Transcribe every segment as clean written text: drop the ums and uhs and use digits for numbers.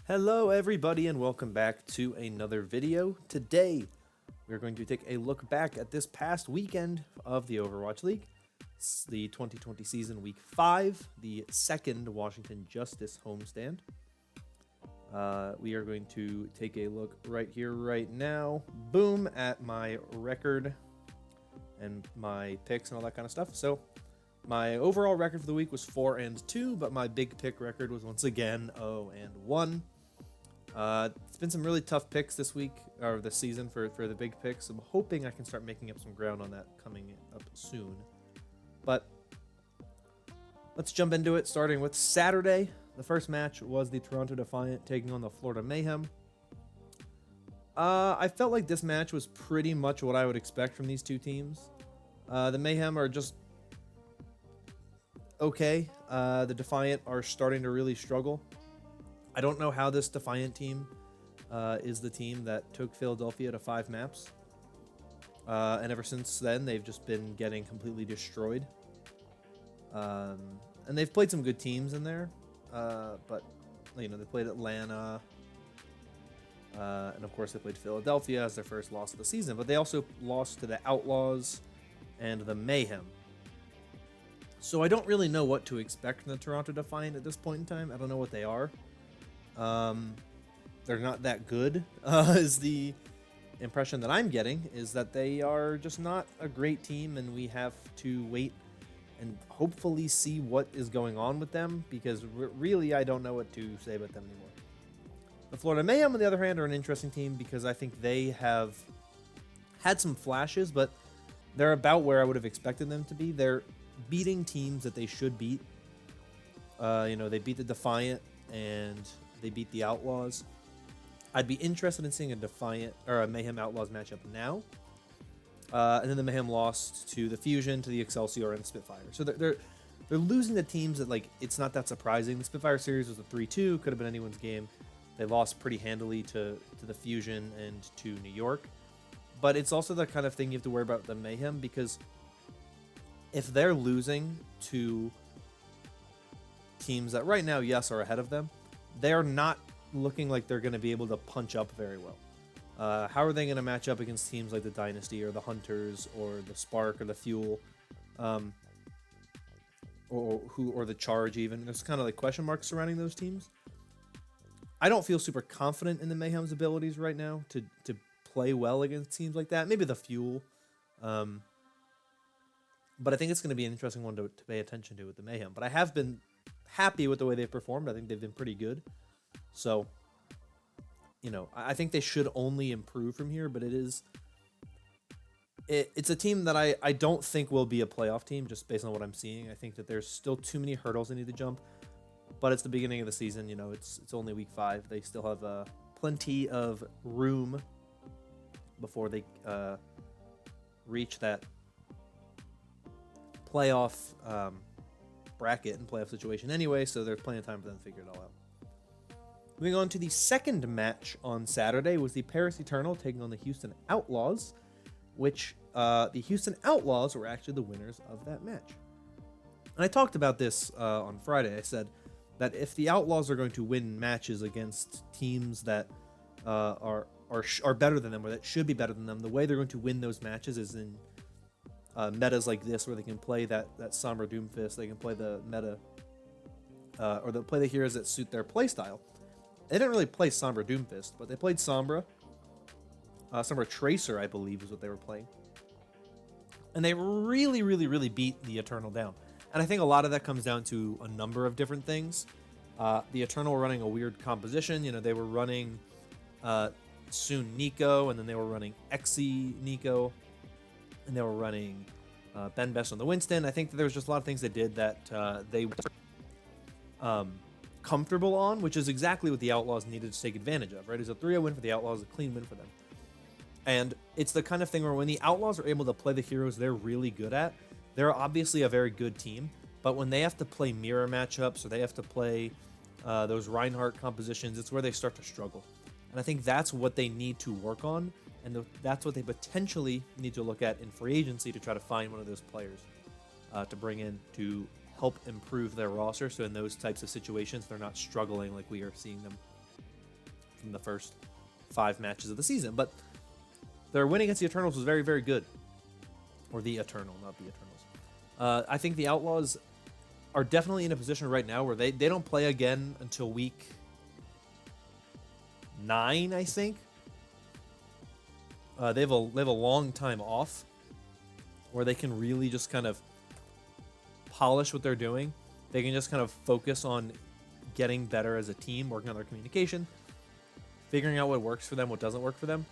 Hello everybody and welcome back to another video. Today we're going to take a look back at this past weekend of the Overwatch League. It's the 2020 season week 5, the second Washington Justice homestand. We are going to take a look right here, right now, boom, at my record and my picks and all that kind of stuff. So my overall record for the week was 4-2, but my big pick record was once again 0-1. It's been some really tough picks this week, or this season, for the big picks. I'm hoping I can start making up some ground on that coming up soon. But let's jump into it, starting with Saturday. The first match was the Toronto Defiant taking on the Florida Mayhem. I felt like this match was pretty much what I would expect from these two teams. The Mayhem are just okay. The Defiant are starting to really struggle. I don't know how this Defiant team is the team that took Philadelphia to 5 maps. And ever since then, they've just been getting completely destroyed. And they've played some good teams in there. But, you know, they played Atlanta. And, of course, they played Philadelphia as their first loss of the season. But they also lost to the Outlaws and the Mayhem. So I don't really know what to expect from the Toronto Defiant at this point in time. I don't know what they are. They're not that good, is the impression that I'm getting, is that they are just not a great team, and we have to wait and hopefully see what is going on with them, because really I don't know what to say about them anymore. The Florida Mayhem, on the other hand, are an interesting team because I think they have had some flashes, but they're about where I would have expected them to be. They're beating teams that they should beat. You know, they beat the Defiant and they beat the Outlaws. I'd be interested in seeing a Defiant or a Mayhem Outlaws matchup now. And then the Mayhem lost to the Fusion, to the Excelsior, and the Spitfire. So they're losing to teams that, like, it's not that surprising. The Spitfire series was a 3-2, could have been anyone's game. They lost pretty handily to the Fusion and to New York. But it's also the kind of thing you have to worry about with the Mayhem, because if they're losing to teams that right now, yes, are ahead of them, they're not looking like they're going to be able to punch up very well. How are they going to match up against teams like the Dynasty or the Hunters or the Spark or the Fuel, or the Charge even? There's kind of like question marks surrounding those teams. I don't feel super confident in the Mayhem's abilities right now to play well against teams like that. Maybe the Fuel. But I think it's going to be an interesting one to pay attention to with the Mayhem. But I have been happy with the way they've performed. I think they've been pretty good. So, you know, I think they should only improve from here, but it's a team that I don't think will be a playoff team just based on what I'm seeing. I think that there's still too many hurdles they need to jump, but it's the beginning of the season. You know, it's only week 5. They still have plenty of room before they reach that playoff bracket and playoff situation anyway, so there's plenty of time for them to figure it all out. Moving on to the second match on Saturday was the Paris Eternal taking on the Houston Outlaws, which the Houston Outlaws were actually the winners of that match. And I talked about this on Friday. I said that if the Outlaws are going to win matches against teams that are better than them, or that should be better than them, the way they're going to win those matches is in metas like this, where they can play that Sombra Doomfist, they can play the meta, or they'll play the heroes that suit their playstyle. They didn't really play Sombra Doomfist, but they played Sombra. Sombra Tracer, I believe, is what they were playing. And they really, really, really beat the Eternal down. And I think a lot of that comes down to a number of different things. The Eternal were running a weird composition. You know, they were running Soon Nico, and then they were running Exy Nico, and they were running Ben Best on the Winston. I think that there was just a lot of things they did that they were comfortable on, which is exactly what the Outlaws needed to take advantage of, right? It was a 3-0 win for the Outlaws, a clean win for them. And it's the kind of thing where when the Outlaws are able to play the heroes they're really good at, they're obviously a very good team, but when they have to play mirror matchups, or they have to play those Reinhardt compositions, it's where they start to struggle. And I think that's what they need to work on, and that's what they potentially need to look at in free agency to try to find one of those players to bring in to help improve their roster, so in those types of situations they're not struggling like we are seeing them from the first 5 matches of the season. But their win against the Eternals was very, very good. Or the Eternal, not the Eternals. I think the Outlaws are definitely in a position right now where they don't play again until week 9, I think. They have a long time off where they can really just kind of polish what they're doing. They can just kind of focus on getting better as a team, working on their communication, figuring out what works for them, what doesn't work for them,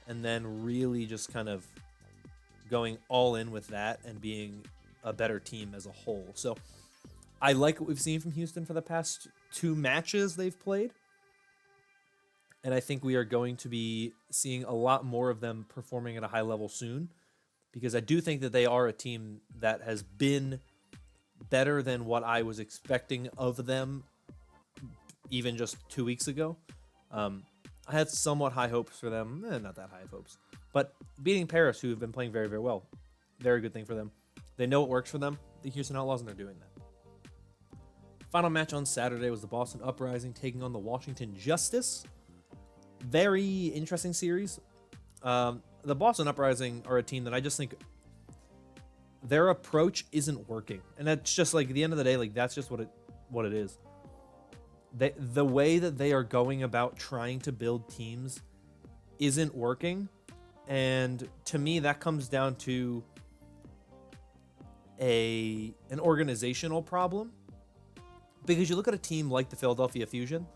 and then really just kind of going all in with that and being a better team as a whole. So I like what we've seen from Houston for the past 2 matches they've played. And I think we are going to be seeing a lot more of them performing at a high level soon, because I do think that they are a team that has been better than what I was expecting of them even just 2 weeks ago. I had somewhat high hopes for them. Not that high of hopes. But beating Paris, who have been playing very, very well, very good thing for them. They know what works for them, the Houston Outlaws, and they're doing that. Final match on Saturday was the Boston Uprising taking on the Washington Justice. Very interesting series. The Boston Uprising are a team that I just think their approach isn't working, and that's just like at the end of the day, like that's just what it is. The way that they are going about trying to build teams isn't working, and to me that comes down to an organizational problem. Because you look at a team like the Philadelphia Fusion,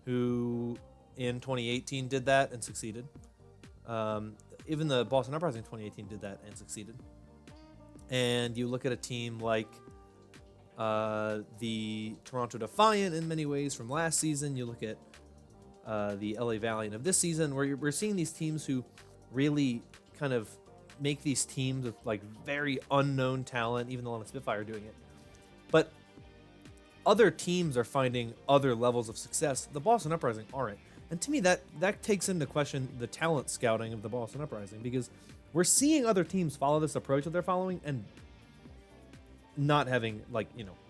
who in 2018 did that and succeeded. Even the Boston Uprising 2018 did that and succeeded. And you look at a team like the Toronto Defiant in many ways from last season. You look at the LA Valiant of this season, where we're seeing these teams who really kind of make these teams with like very unknown talent, even the London Spitfire are doing it. But other teams are finding other levels of success. The Boston Uprising aren't. And to me, that takes into question the talent scouting of the Boston Uprising, because we're seeing other teams follow this approach that they're following and not having, like,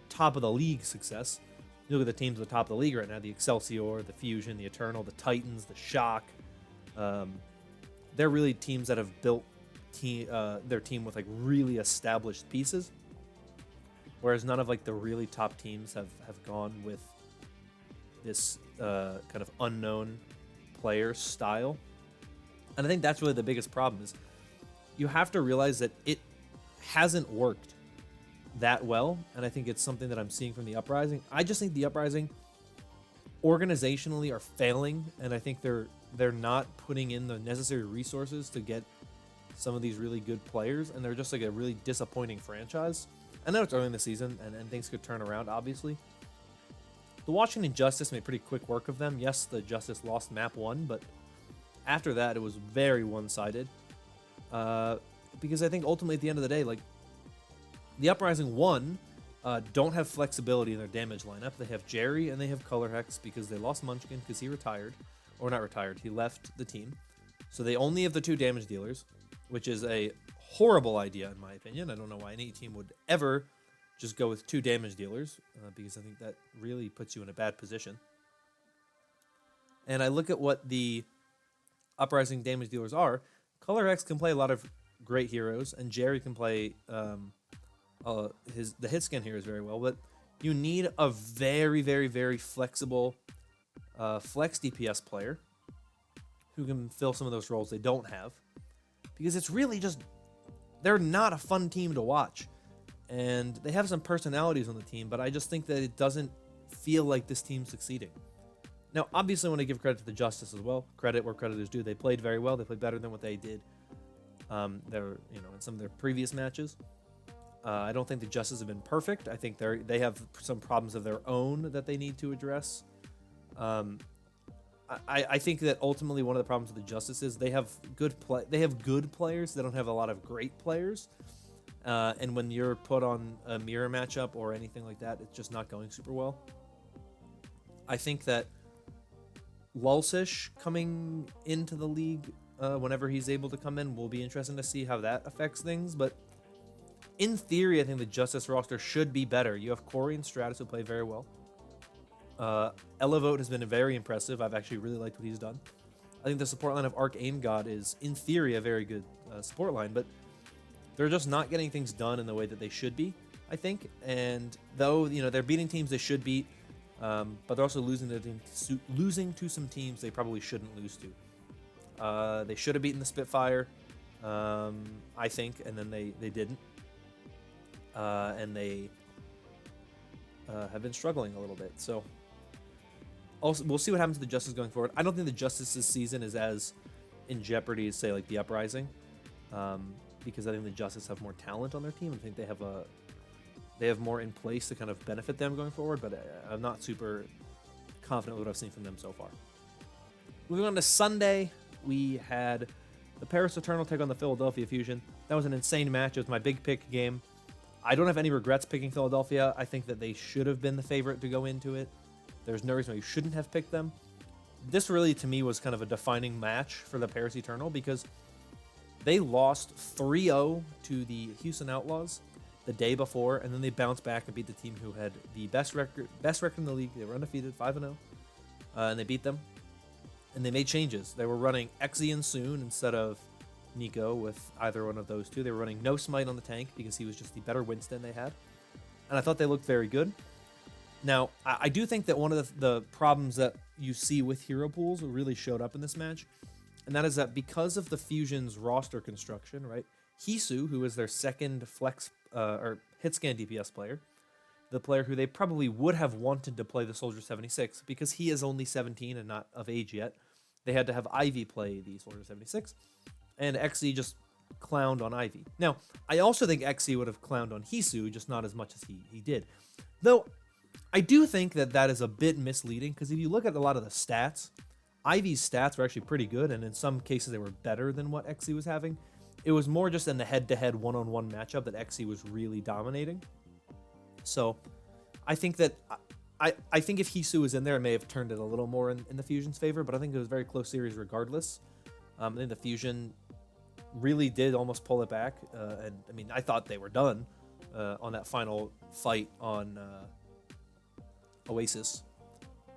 top of the league success. You look at the teams at the top of the league right now: the Excelsior, the Fusion, the Eternal, the Titans, the Shock. They're really teams that have built their team with like really established pieces, whereas none of like the really top teams have gone with this kind of unknown player style. And I think that's really the biggest problem, is you have to realize that it hasn't worked that well. And I think it's something that I'm seeing from the Uprising. I just think the Uprising organizationally are failing, and I think they're not putting in the necessary resources to get some of these really good players, and they're just like a really disappointing franchise. I know it's early in the season, and things could turn around, obviously. The Washington Justice made pretty quick work of them. Yes, the Justice lost map 1, but after that, it was very one-sided. Because I think ultimately, at the end of the day, like, the Uprising 1 don't have flexibility in their damage lineup. They have Jerry and they have Color Hex because they lost Munchkin because he retired. Or not retired, he left the team. So they only have the 2 damage dealers, which is a horrible idea in my opinion. I don't know why any team would ever just go with 2 damage dealers, because I think that really puts you in a bad position. And I look at what the Uprising damage dealers are. Color X can play a lot of great heroes, and Jerry can play the hit scan heroes very well, but you need a very, very, very flexible flex DPS player who can fill some of those roles they don't have, because it's really just, they're not a fun team to watch, and they have some personalities on the team, but I just think that it doesn't feel like this team's succeeding. Now, obviously, I want to give credit to the Justice as well. Credit where credit is due. They played very well. They played better than what they did in some of their previous matches. I don't think the Justice have been perfect. I think they have some problems of their own that they need to address. I think that ultimately one of the problems with the Justice is they have good players. They don't have a lot of great players. And when you're put on a mirror matchup or anything like that, it's just not going super well. I think that Lulsish coming into the league whenever he's able to come in will be interesting to see how that affects things. But in theory, I think the Justice roster should be better. You have Corey and Stratus who play very well. Elevote has been very impressive. I've actually really liked what he's done. I think the support line of Arc Aim God is, in theory, a very good support line, but they're just not getting things done in the way that they should be, I think. And though, they're beating teams they should beat, but they're also losing to some teams they probably shouldn't lose to. They should have beaten the Spitfire, I think, and then they didn't. And they have been struggling a little bit. So also, we'll see what happens to the Justice going forward. I don't think the Justice's season is as in jeopardy as, say, like the Uprising, because I think the Justice have more talent on their team. I think they have more in place to kind of benefit them going forward, but I'm not super confident with what I've seen from them so far. Moving on to Sunday, we had the Paris Eternal take on the Philadelphia Fusion. That was an insane match. It was my big pick game. I don't have any regrets picking Philadelphia. I think that they should have been the favorite to go into it. There's no reason why you shouldn't have picked them. This really, to me, was kind of a defining match for the Paris Eternal because they lost 3-0 to the Houston Outlaws the day before, and then they bounced back and beat the team who had the best record in the league. They were undefeated, 5-0, and they beat them. And they made changes. They were running Exian soon instead of Nico with either one of those two. They were running No Smite on the tank because he was just the better Winston they had. And I thought they looked very good. Now, I do think that one of the problems that you see with hero pools really showed up in this match, and that is that because of the Fusion's roster construction, right? Hisu, who is their second flex or hit scan DPS player, the player who they probably would have wanted to play the Soldier 76 because he is only 17 and not of age yet. They had to have Ivy play the Soldier 76, and XE just clowned on Ivy. Now, I also think XE would have clowned on Hisu, just not as much as he did. Though, I do think that is a bit misleading, because if you look at a lot of the stats, Ivy's stats were actually pretty good, and in some cases they were better than what XE was having. It was more just in the head-to-head one-on-one matchup that XE was really dominating. So, I think that I think if Hisu was in there, it may have turned it a little more in the Fusion's favor, but I think it was a very close series regardless. I think the Fusion really did almost pull it back, and I mean, I thought they were done on that final fight on Oasis,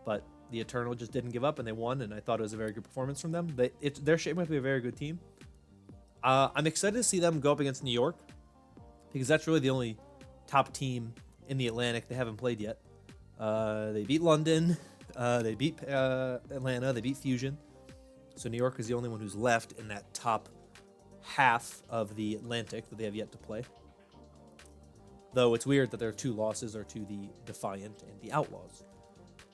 but the Eternal just didn't give up and they won, and I thought it was a very good performance from them. They're shaping up to be a very good team. I'm excited to see them go up against New York, because that's really the only top team in the Atlantic they haven't played yet. They beat London, they beat Atlanta, they beat Fusion, so New York is the only one who's left in that top half of the Atlantic that they have yet to play. Though it's weird that their two losses are to the Defiant and the Outlaws.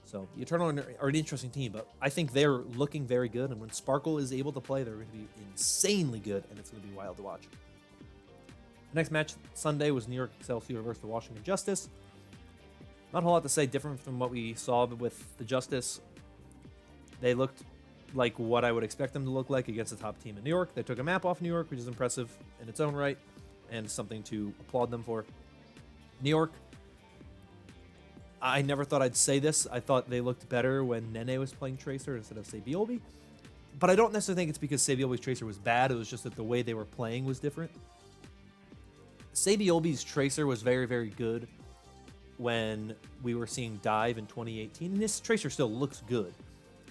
So the Eternal are an interesting team, but I think they're looking very good. And when Sparkle is able to play, they're going to be insanely good, and it's going to be wild to watch. The next match Sunday was New York Excelsior versus the Washington Justice. Not a whole lot to say different from what we saw with the Justice. They looked like what I would expect them to look like against the top team in New York. They took a map off New York, which is impressive in its own right, and something to applaud them for. New York, I never thought I'd say this. I thought they looked better when Nene was playing Tracer instead of Sabiolbi. But I don't necessarily think it's because Sabiolbi's Tracer was bad. It was just that the way they were playing was different. Sabiolbi's Tracer was very, very good when we were seeing Dive in 2018. And this Tracer still looks good.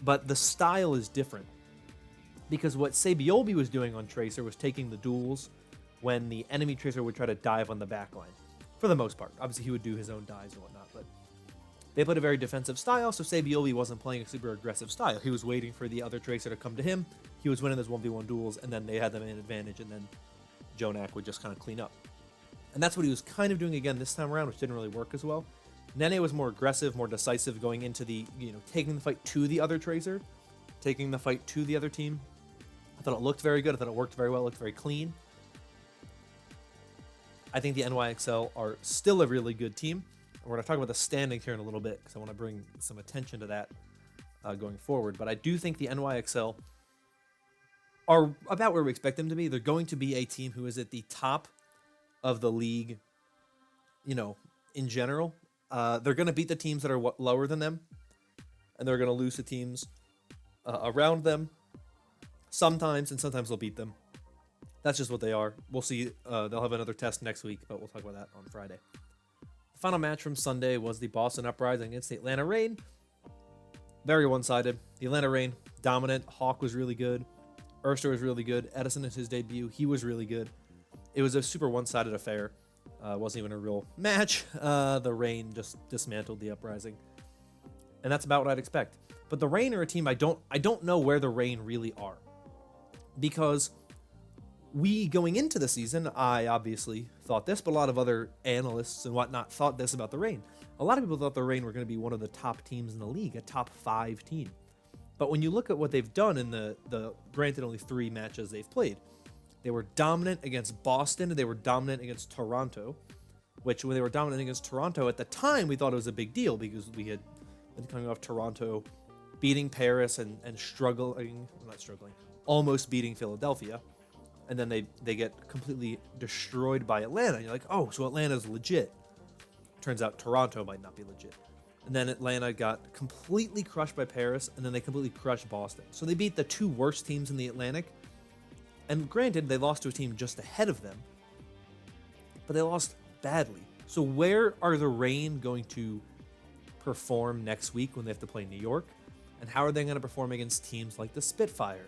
But the style is different. Because what Sabiolbi was doing on Tracer was taking the duels when the enemy Tracer would try to dive on the backline. For the most part. Obviously, he would do his own dives and whatnot, but they played a very defensive style, so Sabiolbi wasn't playing a super aggressive style. He was waiting for the other Tracer to come to him. He was winning those 1v1 duels, and then they had them in advantage, and then Jonak would just kind of clean up. And that's what he was kind of doing again this time around, which didn't really work as well. Nene was more aggressive, more decisive, going into the, taking the fight to the other Tracer, taking the fight to the other team. I thought it looked very good. I thought it worked very well. It looked very clean. I think the NYXL are still a really good team. We're going to talk about the standings here in a little bit because I want to bring some attention to that going forward. But I do think the NYXL are about where we expect them to be. They're going to be a team who is at the top of the league, in general. They're going to beat the teams that are lower than them, and they're going to lose to teams around them sometimes, and sometimes they'll beat them. That's just what they are. We'll see. They'll have another test next week, but we'll talk about that on Friday. The final match from Sunday was the Boston Uprising against the Atlanta Reign. very one-sided. The Atlanta Reign, dominant. Hawk was really good. Urster was really good. Edison in his debut, he was really good. It was a super one-sided affair. It wasn't even a real match. The Reign just dismantled the Uprising. And that's about what I'd expect. But the Reign are a team I don't know where the Reign really are. Because going into the season, I obviously thought this, but a lot of other analysts and whatnot thought this about the Reign. A lot of people thought the Reign were going to be one of the top teams in the league, a top 5 team. But when you look at what they've done in the granted only 3 matches they've played, they were dominant against Boston, and they were dominant against Toronto, which when they were dominant against Toronto, at the time we thought it was a big deal because we had been coming off Toronto beating Paris and almost beating Philadelphia. And then they get completely destroyed by Atlanta. And you're like, oh, so Atlanta's legit. Turns out Toronto might not be legit. And then Atlanta got completely crushed by Paris, and then they completely crushed Boston. So they beat the 2 worst teams in the Atlantic. And granted, they lost to a team just ahead of them, but they lost badly. So where are the Reign going to perform next week when they have to play New York? And how are they going to perform against teams like the Spitfire,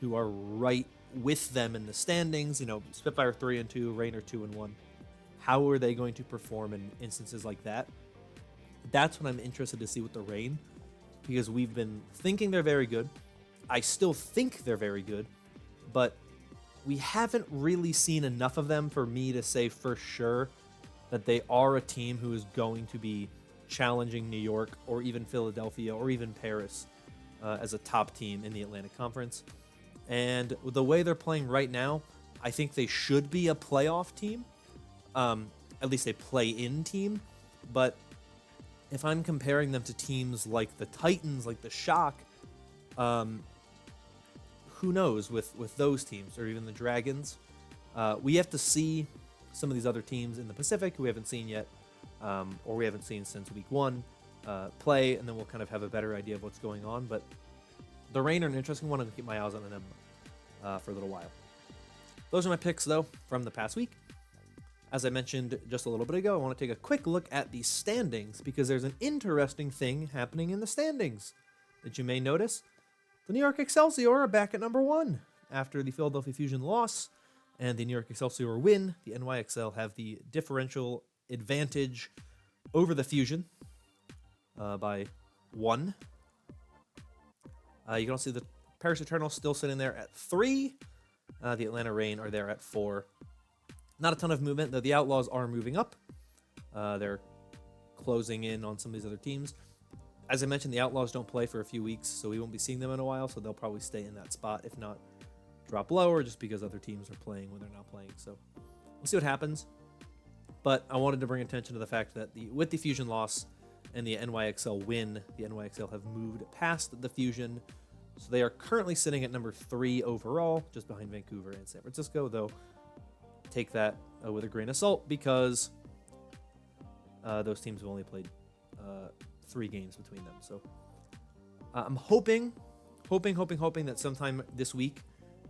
who are right with them in the standings? You know, Spitfire 3-2, Reign are 2-1. How are they going to perform in instances like that? That's what I'm interested to see with the Reign, because we've been thinking they're very good. I still think they're very good, but we haven't really seen enough of them for me to say for sure that they are a team who is going to be challenging New York or even Philadelphia or even Paris as a top team in the Atlantic Conference. And the way they're playing right now, I think they should be a playoff team. At least a play-in team. But if I'm comparing them to teams like the Titans, like the Shock, who knows with those teams, or even the Dragons. We have to see some of these other teams in the Pacific who we haven't seen yet, or we haven't seen since week 1, play, and then we'll kind of have a better idea of what's going on. But the Reign are an interesting one. I'm going to keep my eyes on them for a little while. Those are my picks, though, from the past week. As I mentioned just a little bit ago, I want to take a quick look at the standings, because there's an interesting thing happening in the standings that you may notice. The New York Excelsior are back at number 1 after the Philadelphia Fusion loss and the New York Excelsior win. The NYXL have the differential advantage over the Fusion by 1. You can also see the Paris Eternal still sitting there at 3. The Atlanta Reign are there at 4. Not a ton of movement, though the Outlaws are moving up. They're closing in on some of these other teams. As I mentioned, the Outlaws don't play for a few weeks, so we won't be seeing them in a while, so they'll probably stay in that spot, if not drop lower, just because other teams are playing when they're not playing. So we'll see what happens. But I wanted to bring attention to the fact that with the Fusion loss and the NYXL win, the NYXL have moved past the Fusion. So they are currently sitting at number 3 overall, just behind Vancouver and San Francisco, though take that with a grain of salt, because those teams have only played 3 games between them. So I'm hoping that sometime this week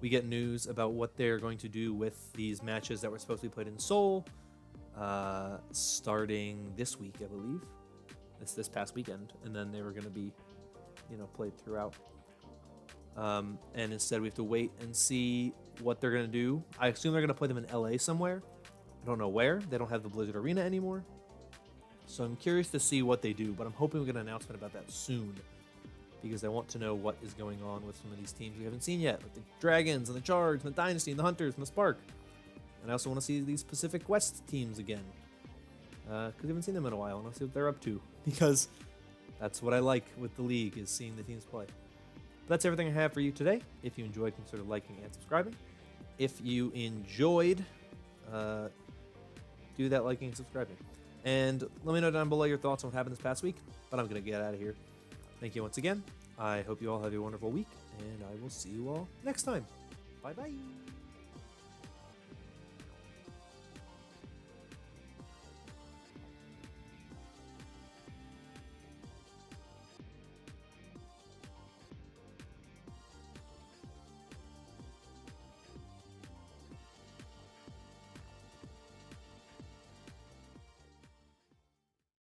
we get news about what they're going to do with these matches that were supposed to be played in Seoul, starting this week, I believe. This past weekend, and then they were going to be, played throughout. And instead, we have to wait and see what they're going to do. I assume they're going to play them in LA somewhere. I don't know where. They don't have the Blizzard Arena anymore. So I'm curious to see what they do, but I'm hoping we get an announcement about that soon, because I want to know what is going on with some of these teams we haven't seen yet, like the Dragons and the Charge and the Dynasty and the Hunters and the Spark. And I also want to see these Pacific West teams again, because we haven't seen them in a while. I want to see what they're up to, because that's what I like with the league, is seeing the teams play. But that's everything I have for you today. If you enjoyed, consider liking and subscribing. If you enjoyed, do that liking and subscribing. And let me know down below your thoughts on what happened this past week. But I'm going to get out of here. Thank you once again. I hope you all have a wonderful week, and I will see you all next time. Bye-bye.